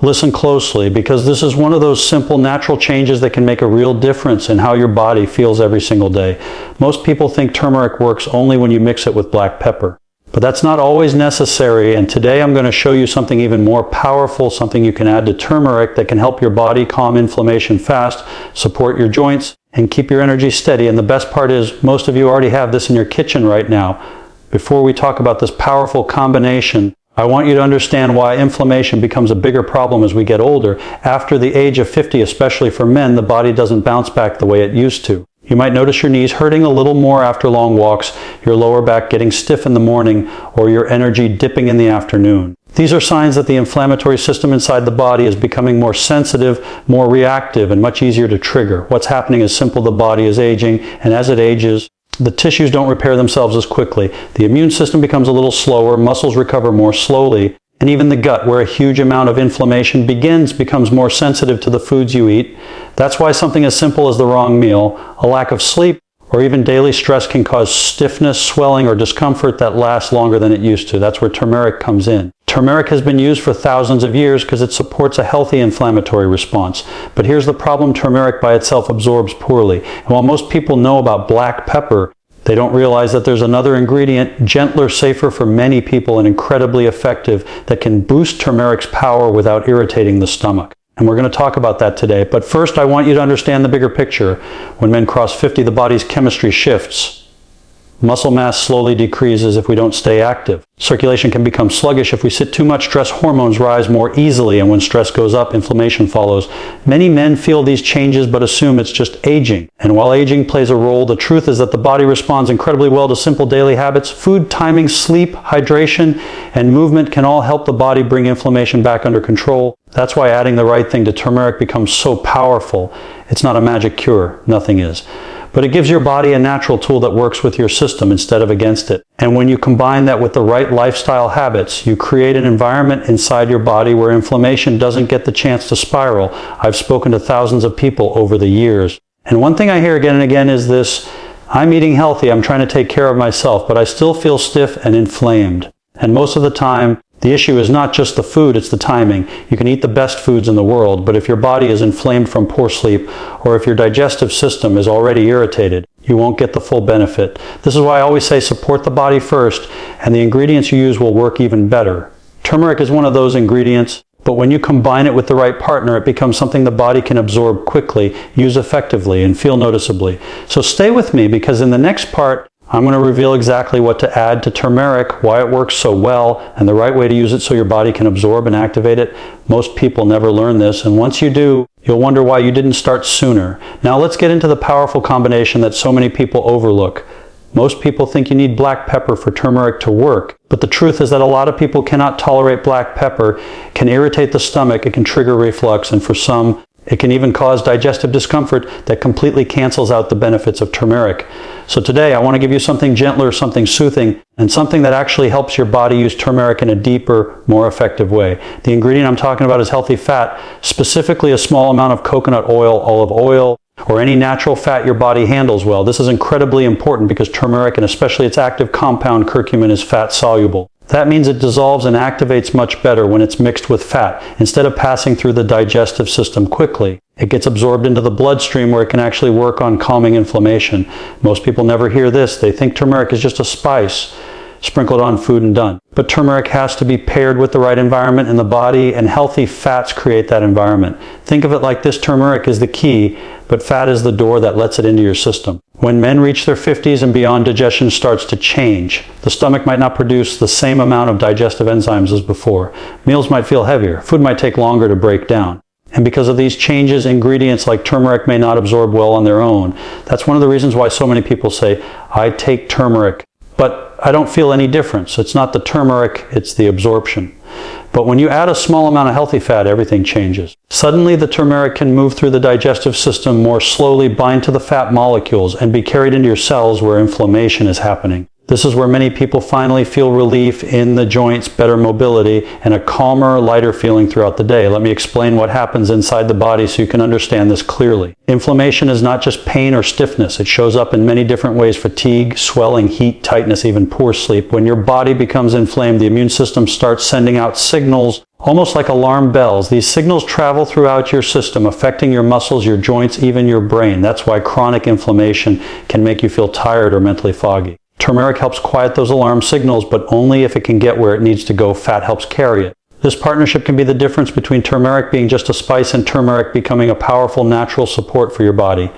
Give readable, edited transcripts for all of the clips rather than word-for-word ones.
Listen closely, because this is one of those simple natural changes that can make a real difference in how your body feels every single day. Most people think turmeric works only when you mix it with black pepper. But that's not always necessary, and today I'm going to show you something even more powerful, something you can add to turmeric that can help your body calm inflammation fast, support your joints, and keep your energy steady. And the best part is, most of you already have this in your kitchen right now. Before we talk about this powerful combination, I want you to understand why inflammation becomes a bigger problem as we get older. After the age of 50, especially for men, the body doesn't bounce back the way it used to. You might notice your knees hurting a little more after long walks, your lower back getting stiff in the morning, or your energy dipping in the afternoon. These are signs that the inflammatory system inside the body is becoming more sensitive, more reactive, and much easier to trigger. What's happening is simple: the body is aging, and as it ages, the tissues don't repair themselves as quickly. The immune system becomes a little slower, muscles recover more slowly, and even the gut, where a huge amount of inflammation begins, becomes more sensitive to the foods you eat. That's why something as simple as the wrong meal, a lack of sleep, or even daily stress can cause stiffness, swelling, or discomfort that lasts longer than it used to. That's where turmeric comes in. Turmeric has been used for thousands of years because it supports a healthy inflammatory response. But here's the problem: turmeric by itself absorbs poorly. And while most people know about black pepper, they don't realize that there's another ingredient, gentler, safer for many people, and incredibly effective, that can boost turmeric's power without irritating the stomach. And we're going to talk about that today. But first, I want you to understand the bigger picture. When men cross 50, the body's chemistry shifts. Muscle mass slowly decreases if we don't stay active. Circulation can become sluggish if we sit too much. Stress hormones rise more easily, and when stress goes up, inflammation follows. Many men feel these changes but assume it's just aging. And while aging plays a role, the truth is that the body responds incredibly well to simple daily habits. Food, timing, sleep, hydration, and movement can all help the body bring inflammation back under control. That's why adding the right thing to turmeric becomes so powerful. It's not a magic cure. Nothing is. But it gives your body a natural tool that works with your system instead of against it. And when you combine that with the right lifestyle habits, you create an environment inside your body where inflammation doesn't get the chance to spiral. I've spoken to thousands of people over the years. And one thing I hear again and again is this: I'm eating healthy, I'm trying to take care of myself, but I still feel stiff and inflamed. And most of the time, the issue is not just the food, it's the timing. You can eat the best foods in the world, but if your body is inflamed from poor sleep, or if your digestive system is already irritated, you won't get the full benefit. This is why I always say support the body first, and the ingredients you use will work even better. Turmeric is one of those ingredients, but when you combine it with the right partner, it becomes something the body can absorb quickly, use effectively, and feel noticeably. So stay with me, because in the next part, I'm going to reveal exactly what to add to turmeric, why it works so well, and the right way to use it so your body can absorb and activate it. Most people never learn this, and once you do, you'll wonder why you didn't start sooner. Now let's get into the powerful combination that so many people overlook. Most people think you need black pepper for turmeric to work, but the truth is that a lot of people cannot tolerate black pepper. It can irritate the stomach, it can trigger reflux, and for some, it can even cause digestive discomfort that completely cancels out the benefits of turmeric. So today I want to give you something gentler, something soothing, and something that actually helps your body use turmeric in a deeper, more effective way. The ingredient I'm talking about is healthy fat, specifically a small amount of coconut oil, olive oil, or any natural fat your body handles well. This is incredibly important because turmeric, and especially its active compound curcumin, is fat soluble. That means it dissolves and activates much better when it's mixed with fat. Instead of passing through the digestive system quickly, it gets absorbed into the bloodstream where it can actually work on calming inflammation. Most people never hear this. They think turmeric is just a spice, sprinkled on food and done. But turmeric has to be paired with the right environment in the body, and healthy fats create that environment. Think of it like this: turmeric is the key, but fat is the door that lets it into your system. When men reach their 50s and beyond, digestion starts to change. The stomach might not produce the same amount of digestive enzymes as before. Meals might feel heavier. Food might take longer to break down. And because of these changes, ingredients like turmeric may not absorb well on their own. That's one of the reasons why so many people say, I take turmeric, but I don't feel any difference. It's not the turmeric, it's the absorption. But when you add a small amount of healthy fat, everything changes. Suddenly the turmeric can move through the digestive system more slowly, bind to the fat molecules, and be carried into your cells where inflammation is happening. This is where many people finally feel relief in the joints, better mobility, and a calmer, lighter feeling throughout the day. Let me explain what happens inside the body so you can understand this clearly. Inflammation is not just pain or stiffness. It shows up in many different ways: fatigue, swelling, heat, tightness, even poor sleep. When your body becomes inflamed, the immune system starts sending out signals, almost like alarm bells. These signals travel throughout your system, affecting your muscles, your joints, even your brain. That's why chronic inflammation can make you feel tired or mentally foggy. Turmeric helps quiet those alarm signals, but only if it can get where it needs to go. Fat helps carry it. This partnership can be the difference between turmeric being just a spice and turmeric becoming a powerful natural support for your body.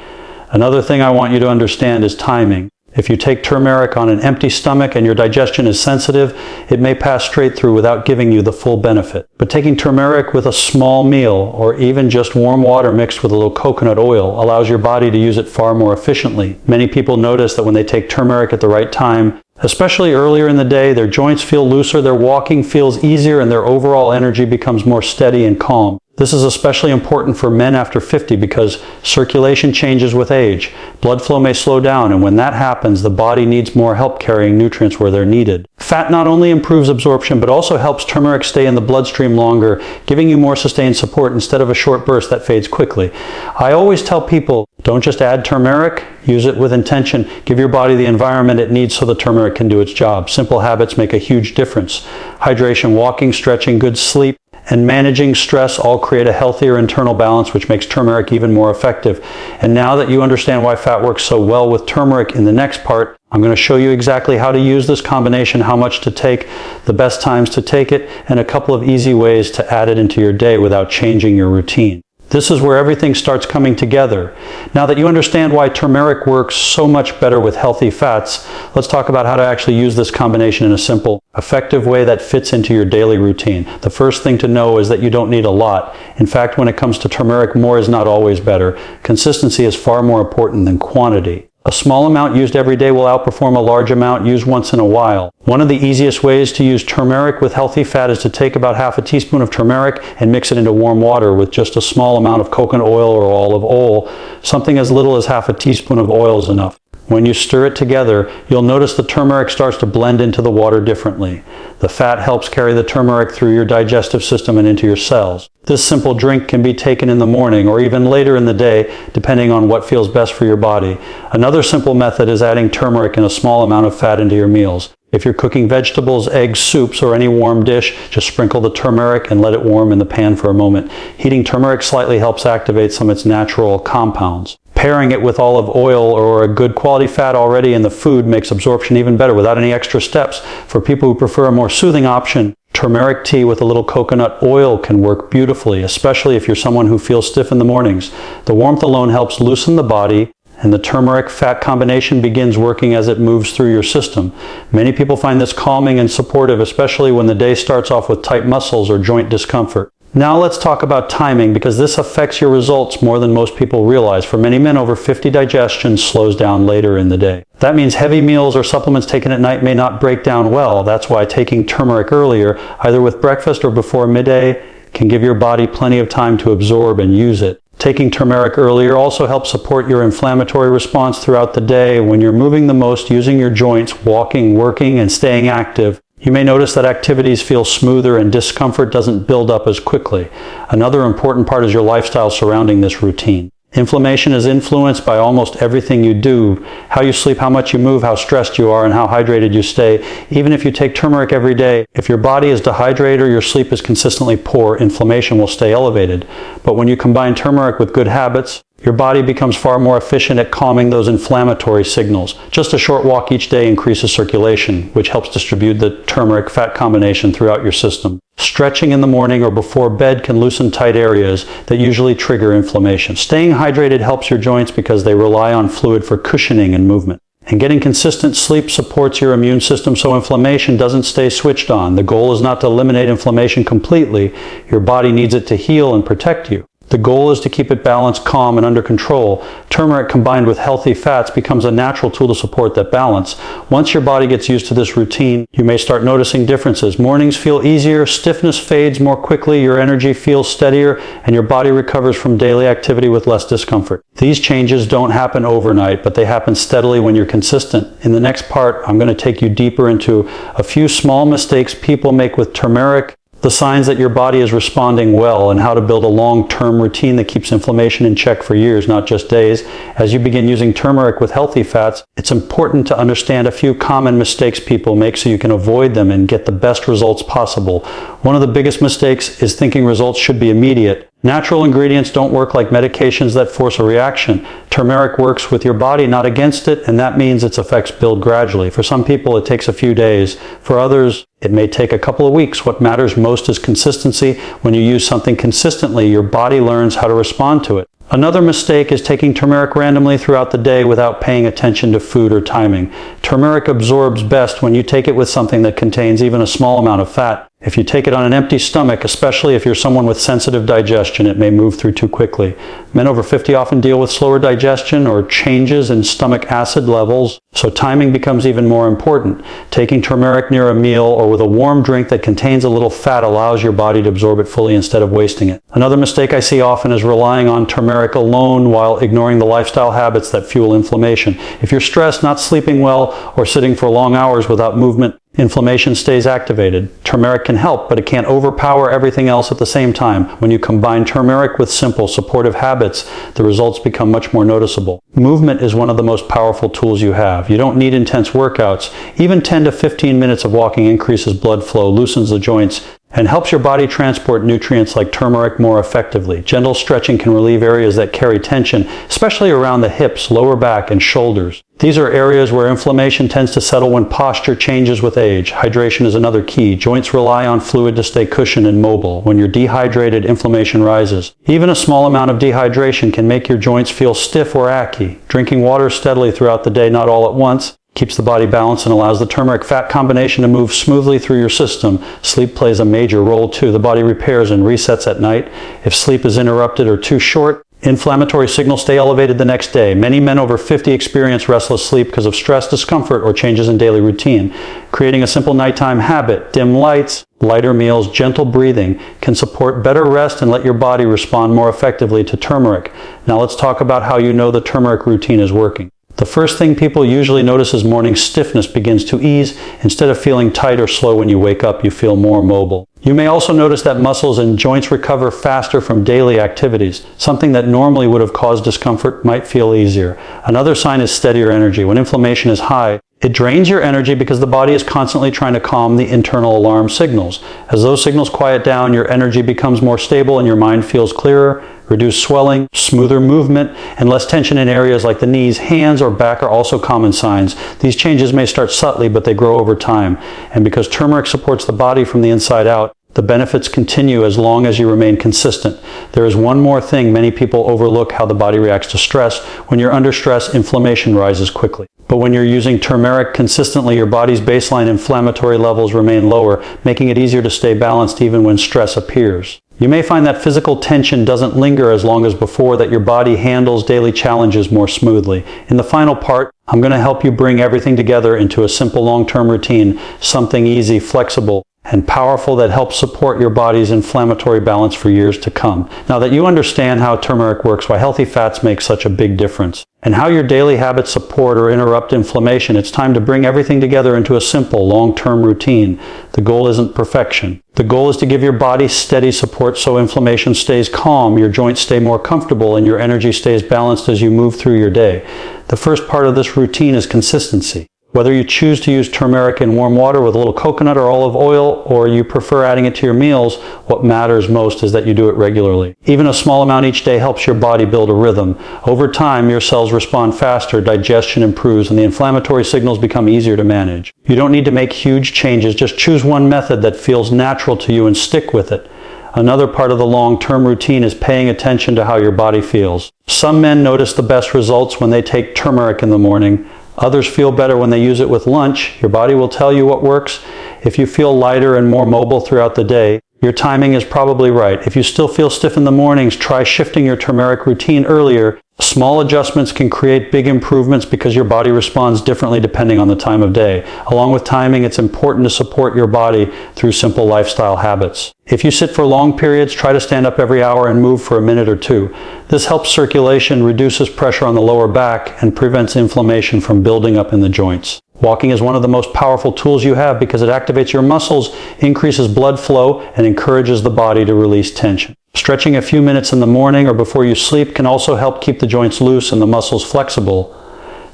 Another thing I want you to understand is timing. If you take turmeric on an empty stomach and your digestion is sensitive, it may pass straight through without giving you the full benefit. But taking turmeric with a small meal, or even just warm water mixed with a little coconut oil, allows your body to use it far more efficiently. Many people notice that when they take turmeric at the right time, especially earlier in the day, their joints feel looser, their walking feels easier, and their overall energy becomes more steady and calm. This is especially important for men after 50 because circulation changes with age. Blood flow may slow down, and when that happens, the body needs more help carrying nutrients where they're needed. Fat not only improves absorption, but also helps turmeric stay in the bloodstream longer, giving you more sustained support instead of a short burst that fades quickly. I always tell people, don't just add turmeric, use it with intention. Give your body the environment it needs so the turmeric can do its job. Simple habits make a huge difference. Hydration, walking, stretching, good sleep, and managing stress all create a healthier internal balance, which makes turmeric even more effective. And now that you understand why fat works so well with turmeric, in the next part, I'm going to show you exactly how to use this combination, how much to take, the best times to take it, and a couple of easy ways to add it into your day without changing your routine. This is where everything starts coming together. Now that you understand why turmeric works so much better with healthy fats, let's talk about how to actually use this combination in a simple, effective way that fits into your daily routine. The first thing to know is that you don't need a lot. In fact, when it comes to turmeric, more is not always better. Consistency is far more important than quantity. A small amount used every day will outperform a large amount used once in a while. One of the easiest ways to use turmeric with healthy fat is to take about half a teaspoon of turmeric and mix it into warm water with just a small amount of coconut oil or olive oil. Something as little as half a teaspoon of oil is enough. When you stir it together, you'll notice the turmeric starts to blend into the water differently. The fat helps carry the turmeric through your digestive system and into your cells. This simple drink can be taken in the morning or even later in the day, depending on what feels best for your body. Another simple method is adding turmeric in a small amount of fat into your meals. If you're cooking vegetables, eggs, soups, or any warm dish, just sprinkle the turmeric and let it warm in the pan for a moment. Heating turmeric slightly helps activate some of its natural compounds. Pairing it with olive oil or a good quality fat already in the food makes absorption even better without any extra steps. For people who prefer a more soothing option, turmeric tea with a little coconut oil can work beautifully, especially if you're someone who feels stiff in the mornings. The warmth alone helps loosen the body, and the turmeric-fat combination begins working as it moves through your system. Many people find this calming and supportive, especially when the day starts off with tight muscles or joint discomfort. Now let's talk about timing, because this affects your results more than most people realize. For many men over 50, digestion slows down later in the day. That means heavy meals or supplements taken at night may not break down well. That's why taking turmeric earlier, either with breakfast or before midday, can give your body plenty of time to absorb and use it. Taking turmeric earlier also helps support your inflammatory response throughout the day. When you're moving the most, using your joints, walking, working, and staying active, you may notice that activities feel smoother and discomfort doesn't build up as quickly. Another important part is your lifestyle surrounding this routine. Inflammation is influenced by almost everything you do: how you sleep, how much you move, how stressed you are, and how hydrated you stay. Even if you take turmeric every day, if your body is dehydrated or your sleep is consistently poor, inflammation will stay elevated. But when you combine turmeric with good habits, your body becomes far more efficient at calming those inflammatory signals. Just a short walk each day increases circulation, which helps distribute the turmeric-fat combination throughout your system. Stretching in the morning or before bed can loosen tight areas that usually trigger inflammation. Staying hydrated helps your joints because they rely on fluid for cushioning and movement. And getting consistent sleep supports your immune system so inflammation doesn't stay switched on. The goal is not to eliminate inflammation completely. Your body needs it to heal and protect you. The goal is to keep it balanced, calm, and under control. Turmeric combined with healthy fats becomes a natural tool to support that balance. Once your body gets used to this routine, you may start noticing differences. Mornings feel easier, stiffness fades more quickly, your energy feels steadier, and your body recovers from daily activity with less discomfort. These changes don't happen overnight, but they happen steadily when you're consistent. In the next part, I'm going to take you deeper into a few small mistakes people make with turmeric, the signs that your body is responding well, and how to build a long-term routine that keeps inflammation in check for years, not just days. As you begin using turmeric with healthy fats, it's important to understand a few common mistakes people make so you can avoid them and get the best results possible. One of the biggest mistakes is thinking results should be immediate. Natural ingredients don't work like medications that force a reaction. Turmeric works with your body, not against it, and that means its effects build gradually. For some people, it takes a few days. For others, it may take a couple of weeks. What matters most is consistency. When you use something consistently, your body learns how to respond to it. Another mistake is taking turmeric randomly throughout the day without paying attention to food or timing. Turmeric absorbs best when you take it with something that contains even a small amount of fat. If you take it on an empty stomach, especially if you're someone with sensitive digestion, it may move through too quickly. Men over 50 often deal with slower digestion or changes in stomach acid levels, so timing becomes even more important. Taking turmeric near a meal or with a warm drink that contains a little fat allows your body to absorb it fully instead of wasting it. Another mistake I see often is relying on turmeric alone while ignoring the lifestyle habits that fuel inflammation. If you're stressed, not sleeping well, or sitting for long hours without movement, inflammation stays activated. Turmeric can help, but it can't overpower everything else at the same time. When you combine turmeric with simple, supportive habits, the results become much more noticeable. Movement is one of the most powerful tools you have. You don't need intense workouts. Even 10 to 15 minutes of walking increases blood flow, loosens the joints, and helps your body transport nutrients like turmeric more effectively. Gentle stretching can relieve areas that carry tension, especially around the hips, lower back, and shoulders. These are areas where inflammation tends to settle when posture changes with age. Hydration is another key. Joints rely on fluid to stay cushioned and mobile. When you're dehydrated, inflammation rises. Even a small amount of dehydration can make your joints feel stiff or achy. Drinking water steadily throughout the day, not all at once, keeps the body balanced and allows the turmeric-fat combination to move smoothly through your system. Sleep plays a major role too. The body repairs and resets at night. If sleep is interrupted or too short, inflammatory signals stay elevated the next day. Many men over 50 experience restless sleep because of stress, discomfort, or changes in daily routine. Creating a simple nighttime habit, dim lights, lighter meals, gentle breathing, can support better rest and let your body respond more effectively to turmeric. Now let's talk about how you know the turmeric routine is working. The first thing people usually notice is morning stiffness begins to ease. Instead of feeling tight or slow when you wake up, you feel more mobile. You may also notice that muscles and joints recover faster from daily activities. Something that normally would have caused discomfort might feel easier. Another sign is steadier energy. When inflammation is high, it drains your energy because the body is constantly trying to calm the internal alarm signals. As those signals quiet down, your energy becomes more stable and your mind feels clearer. Reduced swelling, smoother movement, and less tension in areas like the knees, hands, or back are also common signs. These changes may start subtly, but they grow over time. And because turmeric supports the body from the inside out, the benefits continue as long as you remain consistent. There is one more thing many people overlook: how the body reacts to stress. When you're under stress, inflammation rises quickly. But when you're using turmeric consistently, your body's baseline inflammatory levels remain lower, making it easier to stay balanced even when stress appears. You may find that physical tension doesn't linger as long as before, that your body handles daily challenges more smoothly. In the final part, I'm going to help you bring everything together into a simple long-term routine, something easy, flexible, and powerful that helps support your body's inflammatory balance for years to come. Now that you understand how turmeric works, why healthy fats make such a big difference, and how your daily habits support or interrupt inflammation, it's time to bring everything together into a simple, long-term routine. The goal isn't perfection. The goal is to give your body steady support so inflammation stays calm, your joints stay more comfortable, and your energy stays balanced as you move through your day. The first part of this routine is consistency. Whether you choose to use turmeric in warm water with a little coconut or olive oil, or you prefer adding it to your meals, what matters most is that you do it regularly. Even a small amount each day helps your body build a rhythm. Over time, your cells respond faster, digestion improves, and the inflammatory signals become easier to manage. You don't need to make huge changes, just choose one method that feels natural to you and stick with it. Another part of the long-term routine is paying attention to how your body feels. Some men notice the best results when they take turmeric in the morning. Others feel better when they use it with lunch. Your body will tell you what works. If you feel lighter and more mobile throughout the day, Your timing is probably right. If you still feel stiff in the mornings, try shifting your turmeric routine earlier. Small adjustments can create big improvements because your body responds differently depending on the time of day. Along with timing, it's important to support your body through simple lifestyle habits. If you sit for long periods, try to stand up every hour and move for a minute or two. This helps circulation, reduces pressure on the lower back, and prevents inflammation from building up in the joints. Walking is one of the most powerful tools you have because it activates your muscles, increases blood flow, and encourages the body to release tension. Stretching a few minutes in the morning or before you sleep can also help keep the joints loose and the muscles flexible.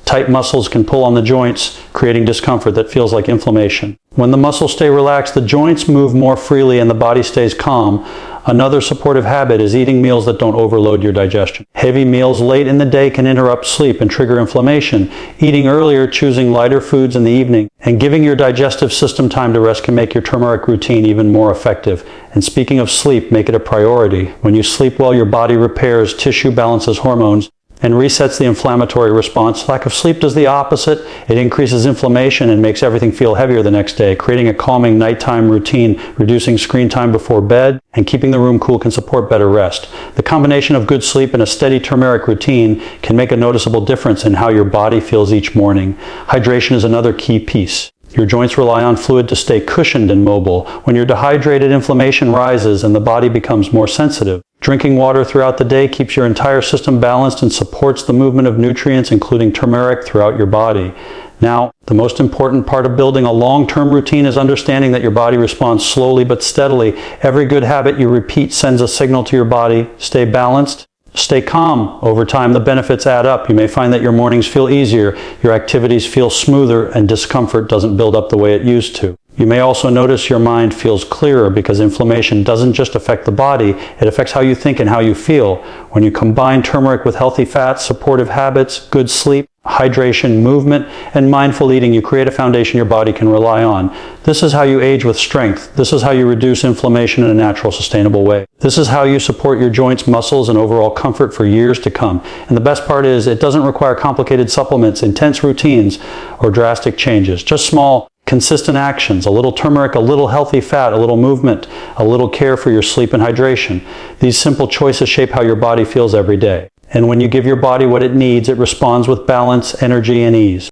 Tight muscles can pull on the joints, creating discomfort that feels like inflammation. When the muscles stay relaxed, the joints move more freely and the body stays calm. Another supportive habit is eating meals that don't overload your digestion. Heavy meals late in the day can interrupt sleep and trigger inflammation. Eating earlier, choosing lighter foods in the evening, and giving your digestive system time to rest can make your turmeric routine even more effective. And speaking of sleep, make it a priority. When you sleep well, your body repairs, tissue balances hormones, and resets the inflammatory response. Lack of sleep does the opposite. It increases inflammation and makes everything feel heavier the next day. Creating a calming nighttime routine, reducing screen time before bed, and keeping the room cool can support better rest. The combination of good sleep and a steady turmeric routine can make a noticeable difference in how your body feels each morning. Hydration is another key piece. Your joints rely on fluid to stay cushioned and mobile. When you're dehydrated, inflammation rises and the body becomes more sensitive. Drinking water throughout the day keeps your entire system balanced and supports the movement of nutrients, including turmeric, throughout your body. Now, the most important part of building a long-term routine is understanding that your body responds slowly but steadily. Every good habit you repeat sends a signal to your body. Stay balanced. Stay calm. Over time, the benefits add up. You may find that your mornings feel easier, your activities feel smoother, and discomfort doesn't build up the way it used to. You may also notice your mind feels clearer because inflammation doesn't just affect the body, it affects how you think and how you feel. When you combine turmeric with healthy fats, supportive habits, good sleep, hydration, movement, and mindful eating, you create a foundation your body can rely on. This is how you age with strength. This is how you reduce inflammation in a natural, sustainable way. This is how you support your joints, muscles, and overall comfort for years to come. And the best part is, it doesn't require complicated supplements, intense routines, or drastic changes. Just small, consistent actions, a little turmeric, a little healthy fat, a little movement, a little care for your sleep and hydration. These simple choices shape how your body feels every day. And when you give your body what it needs, it responds with balance, energy, and ease.